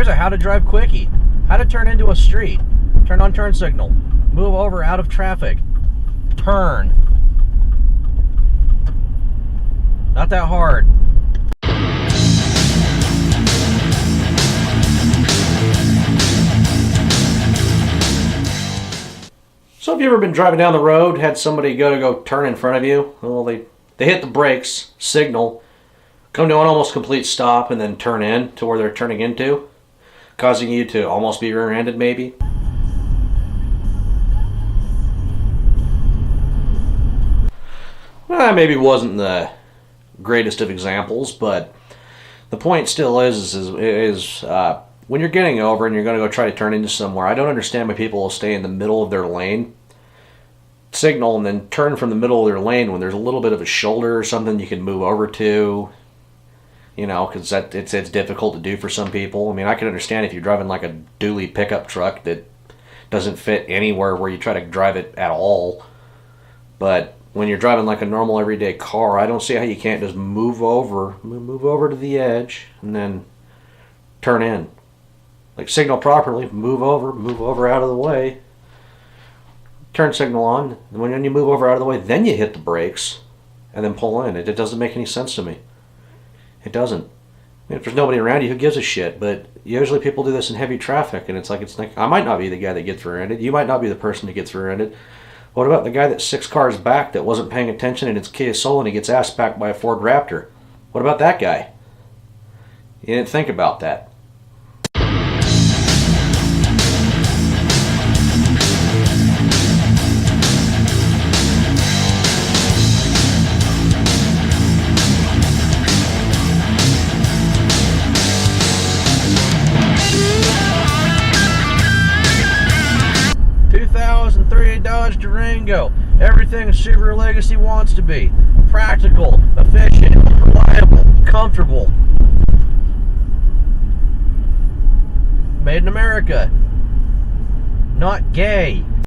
Here's a how to drive quickie. How to turn into a street. Turn on turn signal. Move over out of traffic. Turn. Not that hard. So have you ever been driving down the road, had somebody go turn in front of you? Well, they hit the brakes, signal, come to an almost complete stop, and then turn in to where they're turning into, causing you to almost be rear-ended maybe. Well, that maybe wasn't the greatest of examples, but the point still is when you're getting over and you're going to go try to turn into somewhere, I don't understand why people will stay in the middle of their lane, signal, and then turn from the middle of their lane when there's a little bit of a shoulder or something you can move over to, you know, because it's difficult to do for some people. I mean, I can understand if you're driving like a dually pickup truck that doesn't fit anywhere where you try to drive it at all, but when you're driving like a normal everyday car, I don't see how you can't just move over to the edge and then turn in. Like signal properly, move over out of the way, turn signal on, and when you move over out of the way, then you hit the brakes and then pull in. It doesn't make any sense to me. It doesn't. I mean, if there's nobody around you, who gives a shit? But usually people do this in heavy traffic, and it's like I might not be the guy that gets rear-ended. You might not be the person that gets rear-ended. What about the guy that's 6 cars back that wasn't paying attention and it's Kia Soul and he gets ass backed by a Ford Raptor? What about that guy? You didn't think about that. Dodge Durango. Everything a Subaru Legacy wants to be. Practical, efficient, reliable, comfortable. Made in America. Not gay.